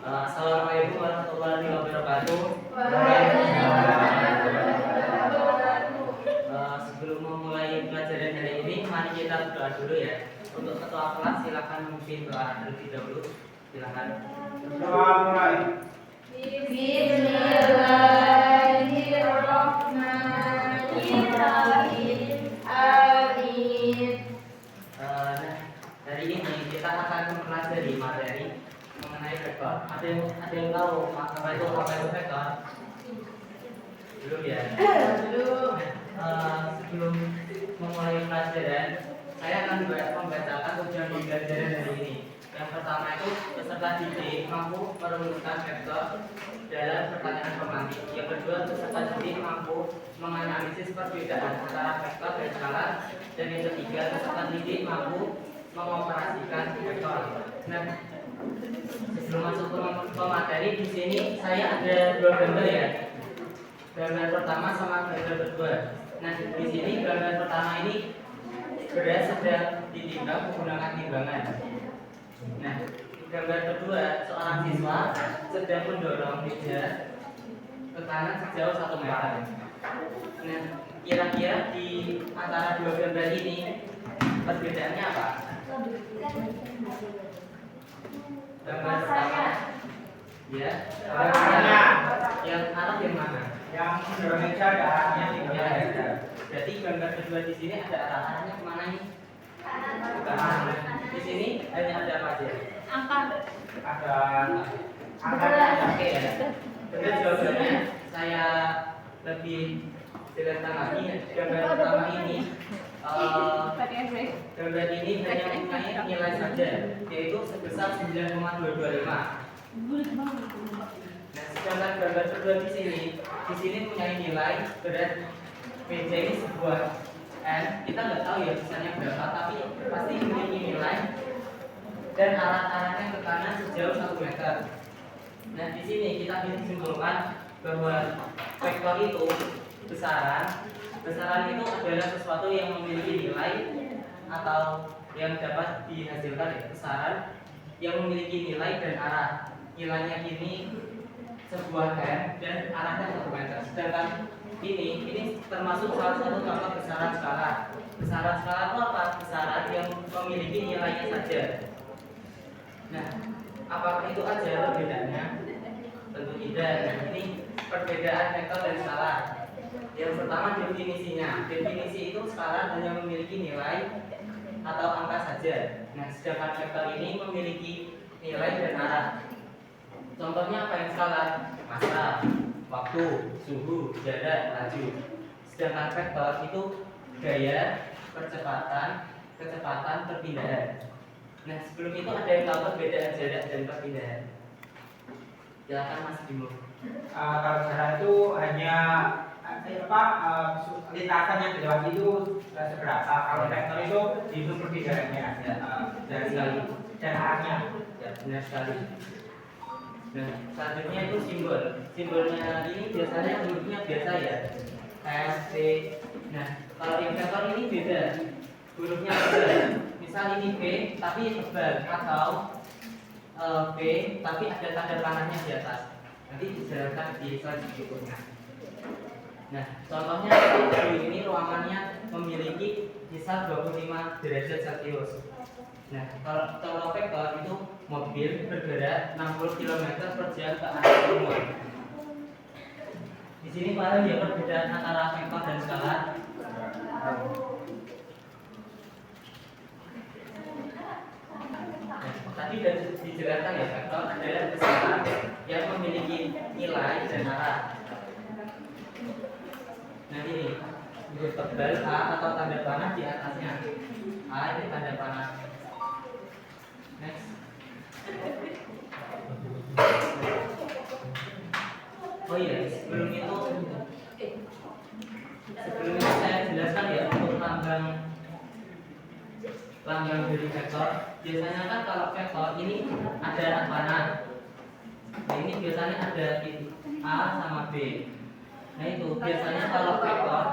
Assalamualaikum warahmatullahi wabarakatuh. Sebelum memulai pelajaran hari ini, mari kita berdoa dulu ya. Untuk ketua kelas silakan memimpin doa terlebih dahulu. Silakan. Doa mulai. Bismillahirrahmanirrahim. Amin. Hari ini kita akan mempelajari materi mengenai vektor. Ada yang tahu apa itu vektor? Belum ya? Belum. Sebelum memulai pelajaran, saya akan membacakan tujuan pembelajaran hari ini. Yang pertama itu peserta didik mampu merumuskan vektor dalam pertanyaan romantik. Yang kedua, peserta didik mampu menganalisis perbedaan antara vektor dan skalar. Dan yang ketiga, peserta didik mampu mengoperasikan vektor. Nah, sebelum masuk ke materi, di sini saya ada dua gambar ya. Gambar pertama sama gambar kedua. Nah, di sini gambar pertama ini beras sedang ditimbang menggunakan timbangan. Nah, gambar kedua seorang siswa sedang mendorong meja ke kanan sejauh 1 meter. Nah, kira-kira di antara dua gambar ini perbedaannya apa? Gambar pertama, ya. Gambar pertama, yang arah yang mana? Yang mendorong meja ada arahnya tiga. Ya, jadi gambar kedua di sini ada arahnya kemana ini? Di sini hanya ada apa aja? Angka. Ada angkanya. Oke ya. Benar jawabannya. Saya lebih jelaskan lagi. Gambar pertama ini, gambar ini hanya mempunyai nilai saja, yaitu sebesar 9,225. Nah, sedangkan gambar kedua di sini mempunyai nilai berat meja ini sebuah n. Kita nggak tahu ya besarnya berapa, tapi pasti memiliki nilai dan arah-arahnya ke kanan sejauh 1 meter. Nah, di sini kita bisa simpulkan bahwa vektor itu besaran itu adalah sesuatu yang memiliki nilai atau yang dapat dihasilkan dari besaran yang memiliki nilai dan arah. Nilainya ini sebuah n dan arahnya 1 meter. Sedangkan ini termasuk salah satu contoh besaran skalar. Besaran skalar itu apa? Besaran yang memiliki nilainya saja. Nah, apakah itu aja perbedaannya? Tentu tidak. Nah, ini perbedaan vektor dan skalar. Yang pertama definisinya. Definisi itu skalar hanya memiliki nilai atau angka saja. Nah, sedangkan vektor ini memiliki nilai dan arah. Contohnya apa yang skalar? Massa, waktu, suhu, jarak, laju. Sedangkan vektor itu gaya, kecepatan, perpindahan. Nah, sebelum itu ada yang tahu perbedaan jarak dan perpindahan? Silakan Mas Bimo. Kalau jarak itu hanya lintasan yang dilewati itu seberapa. Kalau vektor itu dihitung perpindahannya dari dan arahnya. Ya, benar sekali. Nah, selanjutnya itu simbol. Simbolnya ini biasanya hurufnya biasa ya. S, T. Nah, kalau yang vektor ini beda. Hurufnya beda. Misal ini B tapi tebal atau B tapi ada tanda panahnya di atas. Nanti dijelaskan di slide berikutnya. Nah, contohnya ini ruangannya memiliki misal 25 derajat Celcius. Nah, kalau contoh vektor itu mobil bergerak 60 km per jam ke arah timur. Di sini paham ya perbedaan antara vektor dan skalar? Tadi sudah dijelaskan ya, vektor adalah besaran yang memiliki nilai dan arah. Nah, ini huruf tebal A atau tanda panah di atasnya. A ini tanda panah. Next. Oh iya, sebelum itu saya jelaskan ya untuk lambang dari vektor. Biasanya kan kalau vektor ini ada anak panah. Nah, ini biasanya ada titik A sama B. Nah, itu biasanya kalau vektor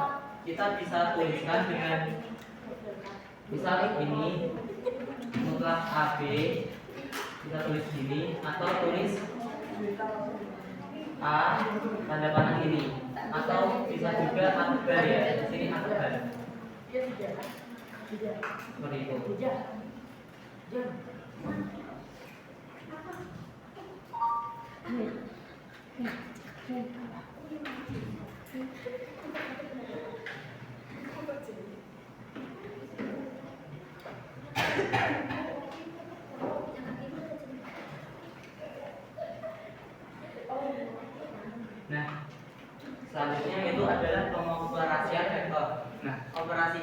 kita bisa tuliskan dengan misal ini mutlak AB bisa tulis gini atau tulis A tanda panah ini, atau bisa juga atebar ya, di sini atebar seperti itu. Nah, selanjutnya itu adalah pengoperasian vektor. Nah, operasi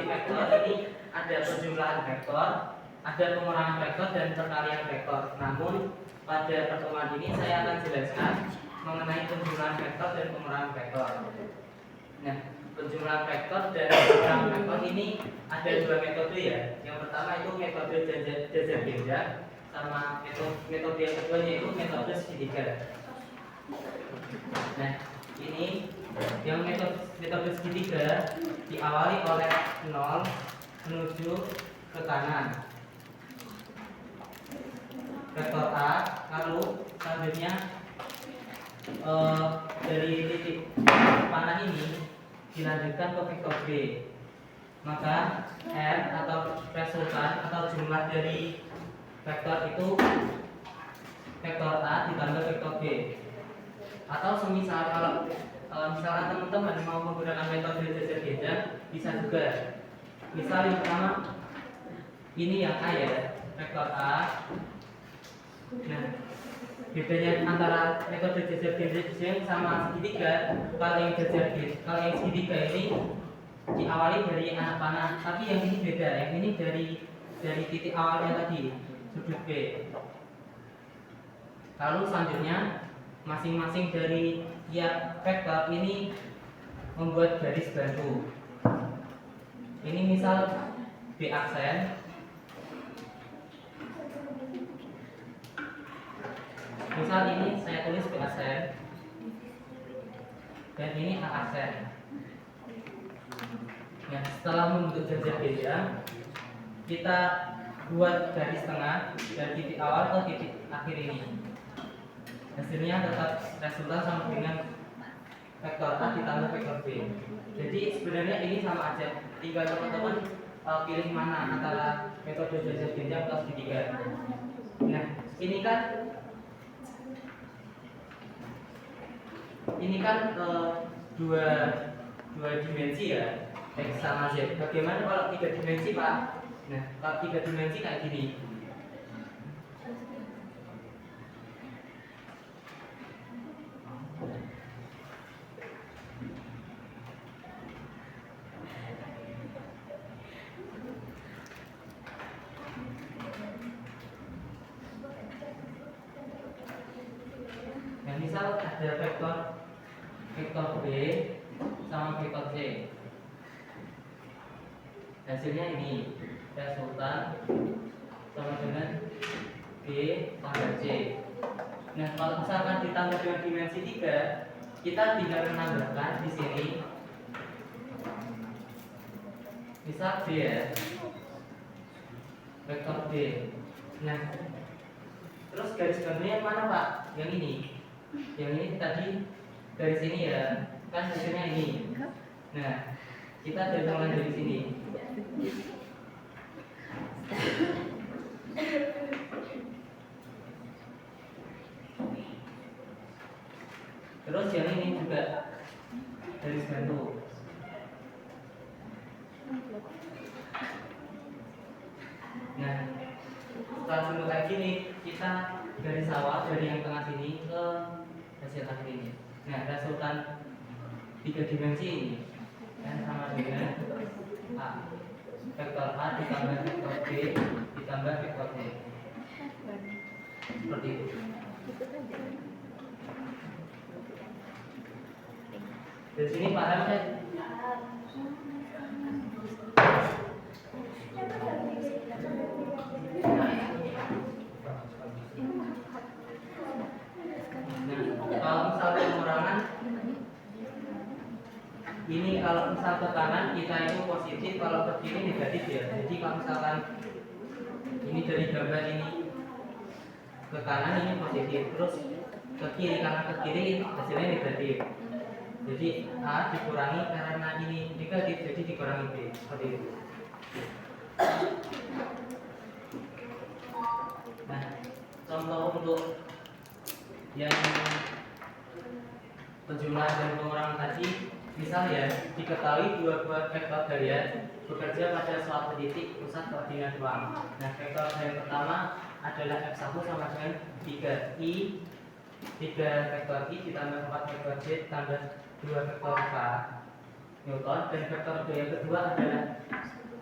vektor ini ada penjumlahan vektor, ada pengurangan vektor dan perkalian vektor. Namun pada pertemuan ini saya akan jelaskan mengenai penjumlahan vektor dan pengurangan vektor. Nah, penjumlahan vektor dan pengurangan vektor ini ada dua metode ya. Yang pertama itu metode jajar ganda, sama metode yang kedua yaitu metode segitiga. Nah, ini yang metode segitiga diawali oleh 0 menuju ke kanan vektor A, lalu selanjutnya dari titik panah ini dilanjutkan ke vektor B. Maka R atau resultan atau jumlah dari vektor itu vektor A ditambah vektor B. Atau semisal kalau misalkan teman-teman mau menggunakan metode jajar ganda bisa juga. Misal yang pertama ini yang A ya, vektor A. Nah, bedanya antara metode jajar ganda sama segitiga, kalau yang segitiga ini diawali dari anak panah, tapi yang ini beda. Yang ini dari titik awalnya tadi, sudut B. Lalu selanjutnya masing-masing dari tiap vektor ini membuat garis bantu. Ini misal B aksen, misal ini saya tulis B aksen, dan ini A aksen. Nah, setelah membentuk jajar ganda, kita buat garis tengah dari titik awal ke titik akhir ini. Hasilnya tetap resultan sama dengan vektor A ditambah vektor B. Jadi sebenarnya ini sama aja, tinggal teman-teman pilih mana antara metode jajar ganda atau segitiga. Nah, ini kan dua dimensi ya, X sama Z. Bagaimana kalau 3 dimensi, Pak? Nah, kalau 3 dimensi kayak gini. Nah, misal ada vektor B sama vektor C. Hasilnya ini resultan sama dengan B tambah C. Nah, kalau misalkan ditambah dengan dimensi 3, kita tinggal menambahkan di sini misal B ya, vektor B. Nah, terus garis bantunya mana, Pak? Yang ini. Yang ini tadi dari sini ya, kan hasilnya ini. Nah, kita datangkan dari sini. Terus yang ini juga garis bantu. Nah, setelah bentuk kayak gini, kita garis awal dari yang tengah sini ke hasil akhir ini. Nah, resultan 3 dimensi ini kan sama dengan A. Vektor A ditambah vektor B ditambah vektor C. Seperti itu. Di sini paham kan? Kalau misal pengurangan ini, kalau misal ke kanan kita itu positif, kalau ke kiri negatif ya. Jadi kalau misalkan ini dari gambar ini ke kanan ini positif, terus ke kiri kanan ke kiri hasilnya negatif. Jadi A dikurangi karena ini negatif, jadi dikurangi B seperti itu. Nah, contoh untuk yang penjumlahan dan pengurangan tadi, misal ya, diketahui dua buah vektor harian bekerja pada suatu titik pusat koordinat ruang. Nah, vektor harian pertama adalah F1 sama dengan 3I 3 vektor I ditambah 4 vektor J ditambah 2 vektor K Newton, dan vektor yang kedua adalah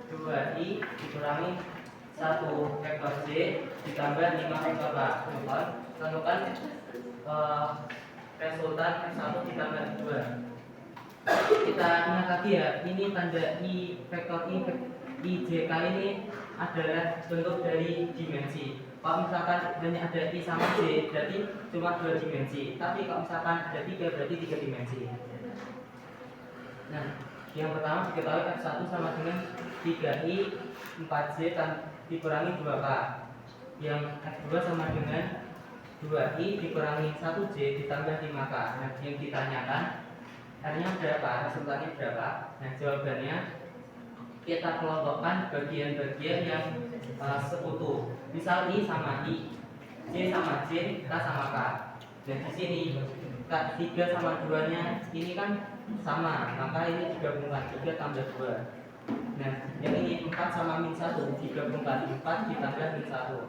2I dikurangi 1 vektor J ditambah 5 vektor K Newton. Tentukan resultan F1 ditambah 2. Kita ingat lagi ya, ini tanda I vektor IJK ini adalah bentuk dari dimensi. Kalau misalkan hanya ada I sama J, berarti cuma 2 dimensi. Tapi kalau misalkan ada 3, berarti 3 dimensi. Nah, yang pertama diketahui F1 sama dengan 3I 4J dikurangi 2K. Yang F2 sama dengan 2I dikurangi 1J ditambah 5K. Nah, yang ditanyakan R-nya berapa, resultannya berapa? Nah, jawabannya kita kelompokkan bagian-bagian yang sekutu. Misal I sama I, J sama J, K sama K. Dan di sini K 3 sama 2-nya ini kan sama, maka ini digabungkan 3 tambah 2. Nah, yang ini 4 sama min 1 digabungkan 4 ditambah min 1.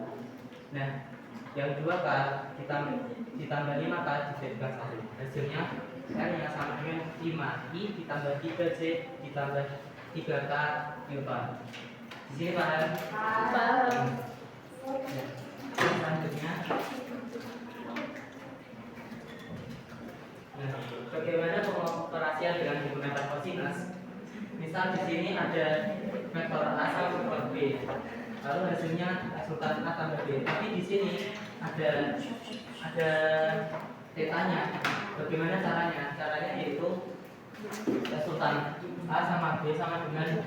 Nah, yang 2K ditambah 5K dijadikan 1. Hasilnya R-nya sama dengan 5I ditambah 3J ditambah 3K Newton. Di sini paham? Paham. Selanjutnya, nah, bagaimana pengoperasian dengan menggunakan kosinus? Misal di sini ada vektor A sama vektor B, lalu hasilnya resultan A tambah B. Tapi di sini ada tetanya. Bagaimana caranya? Caranya yaitu resultan A sama B sama dengan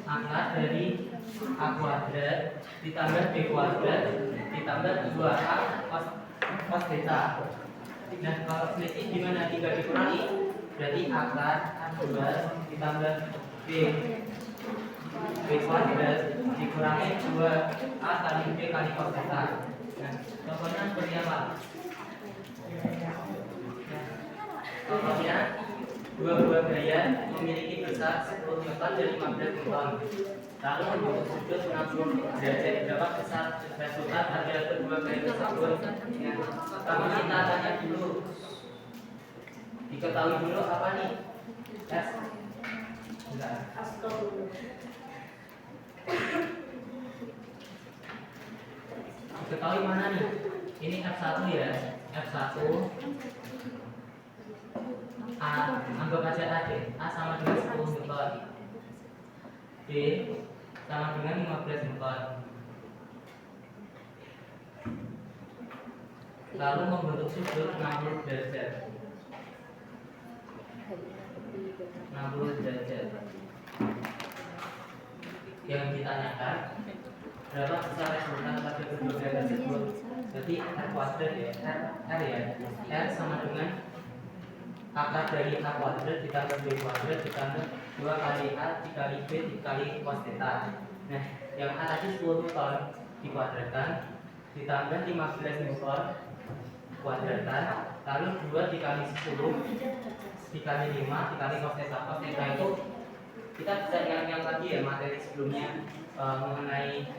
akar dari A kuadrat ditambah B kuadrat ditambah 2A cos beta. Nah, kalau selisih gimana? 3 dikurangi, berarti akar A2 ditambah B kuadrat dikurangi 2A kali B kali cos beta. Nah, contohnya seperti apa? Contohnya, dua buah gaya memiliki besar 10 Newton dan 15 Newton. Lalu untuk sudut 60 derajat, berapa besar resultan pada kedua gaya tersebut? Ya, pertama kita tanya dulu, diketahui dulu apa nih? S. Diketahui mana nih? Ini F1 ya, F1 A, anggap aja A deh. A sama dengan 10 Newton, B sama dengan 15 Newton. Lalu membentuk sudut 60 derajat. 60 derajat. Yang ditanyakan berapa besar resultan pada kedua gaya tersebut? Jadi R kuadrat ya, R ya. R sama dengan akar dari A kuadrat ditambah B kuadrat ditambah 2 kali A dikali B dikali cos theta. Nah, yang A tadi 10 Newton dikuadratkan ditambah 15 Newton kuadratan, lalu 2 dikali 10 dikali 5 dikali cos theta. Cos theta itu kita bisa ingat-ingat lagi ya materi sebelumnya mengenai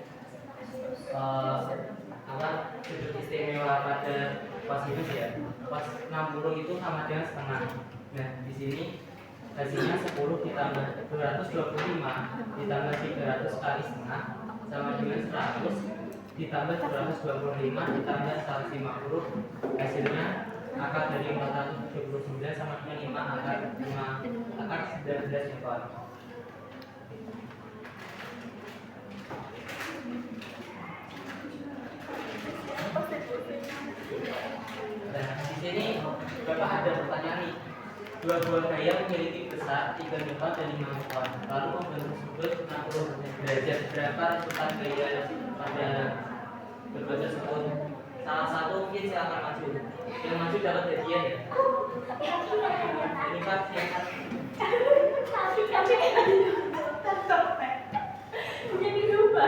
sudut istimewa pada kosinus ya. Cos 60 itu sama dengan setengah. Nah, di sini hasilnya 10 ditambah 225 ditambah 300 kali setengah sama dengan 100 ditambah 225 ditambah 150, hasilnya akar dari 479 sama dengan 5 akar 19 Newton. Nah, di sini Bapak ada pertanyaan nih. Dua buah gaya memiliki besar 3 Newton dan 5 Newton. Lalu membentuk sudut 60 derajat. Berapa resultan gaya pada berdua tersebut. Salah satu mungkin silakan maju. Yang maju dapat hadiah ya. Ini Pak, silakan. Jadi lupa.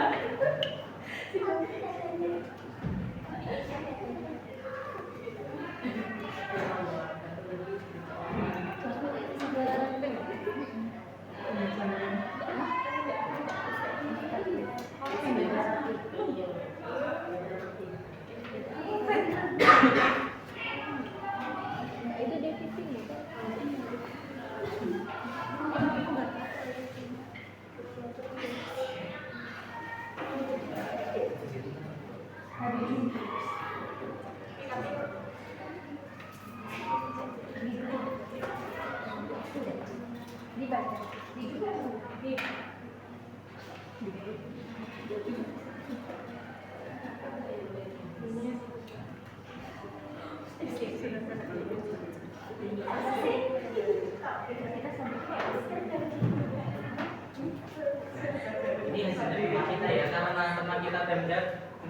Ini hasil dari rumah kita ya, karena teman kita Pemda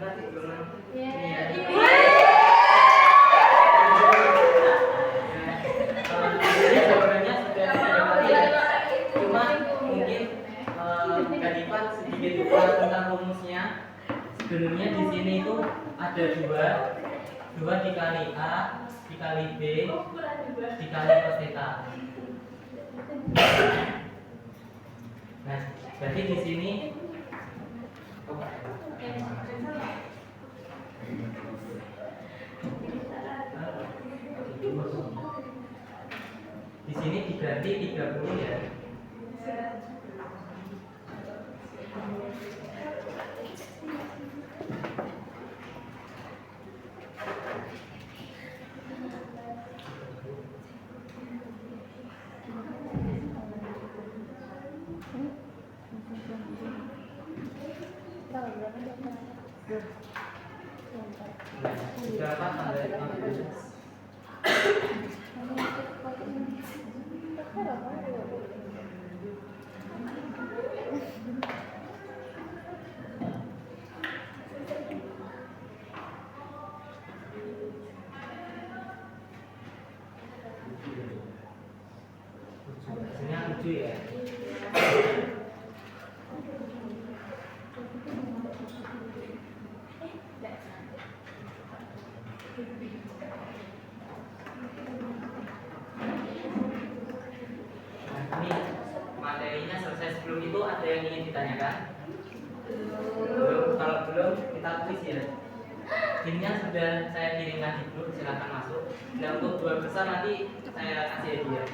nanti belum ini ya. Sebenarnya sudah dilewati, cuma mungkin Kak Dipa sedikit lupa tentang rumusnya. Sebenarnya di sini itu ada dua dikali A dikali B dikali cos theta. Nah, berarti di sini diganti 30 ya. Berapa tanggal 15? Hasilnya 7 ya. Ini materinya selesai. Sebelum itu ada yang ingin ditanyakan? Belum. Kalau belum kita tulis ya. Timnya sudah saya kirimkan di grup, silakan masuk. Dan untuk 2 besar nanti saya kasih hadiah.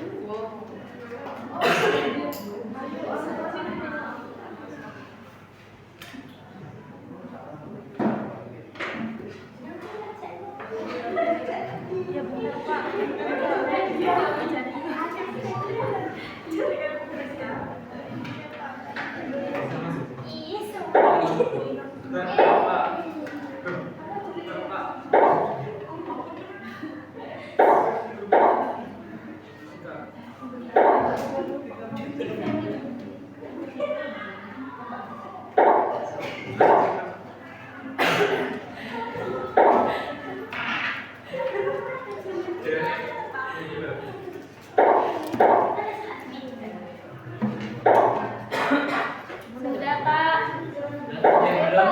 Sudah, Pak. Yang belum?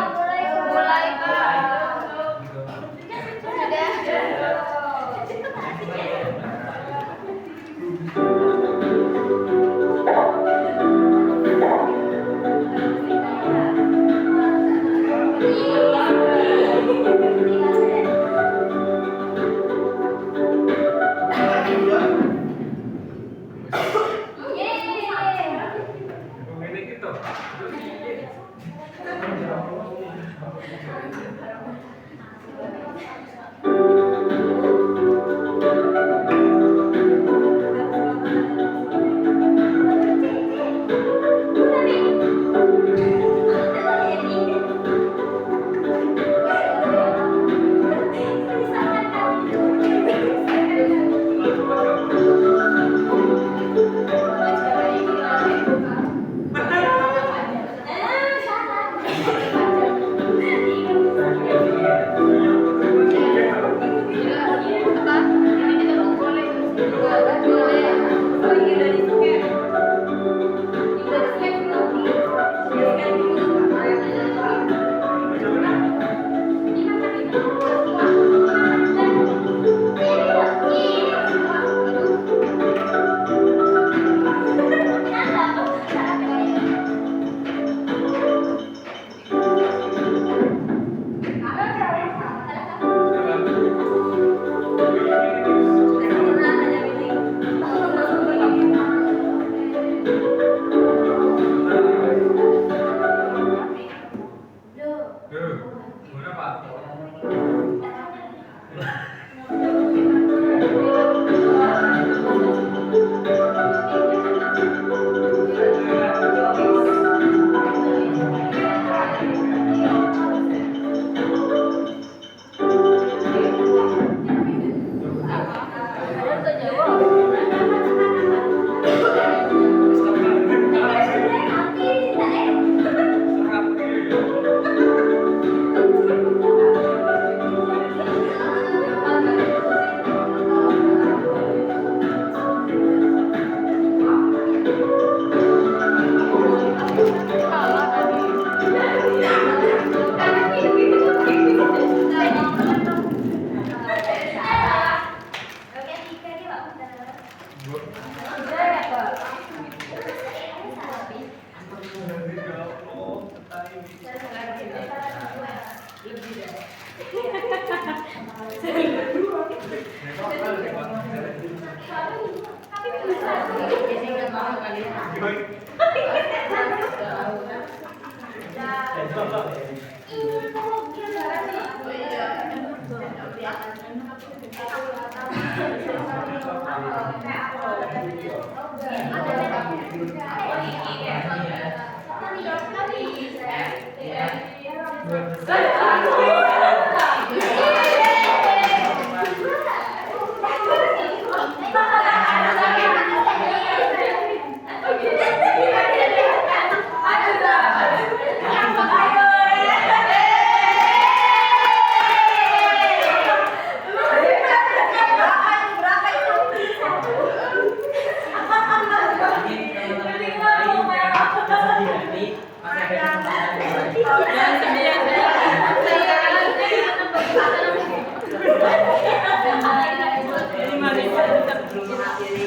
Sebelum mengakhiri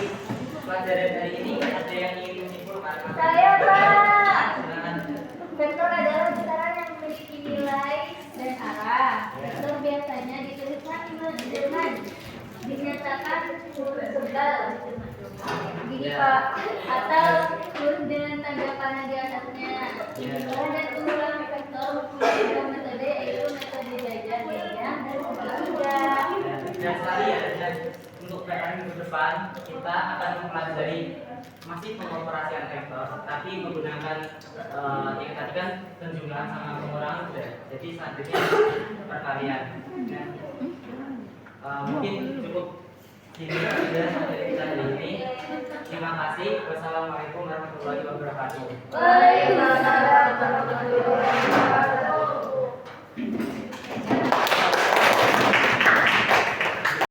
pelajaran hari ini, ada yang ingin menyimpulkan? Saya, Pak. Silakan. Vektor adalah besaran yang memiliki nilai dan arah. Vektor biasanya dituliskan dengan dinyatakan huruf tebal. Gini Pak, atau huruf dengan tanda panah di atasnya. Pengumpulan dan pengulangan vektor menggunakan metode yaitu metode jajar, diagram, dan pembagian. Dan sekali ya, dan untuk pelajaran minggu depan kita akan mempelajari masih pengoperasian vektor, tapi menggunakan yang tadi kan penjumlahan sama pengurangan sudah. Jadi selanjutnya perkalian. Mungkin cukup sini saja dari kita hari ini. Terima kasih. Wassalamualaikum warahmatullahi wabarakatuh. Waalaikumsalam warahmatullahi wabarakatuh.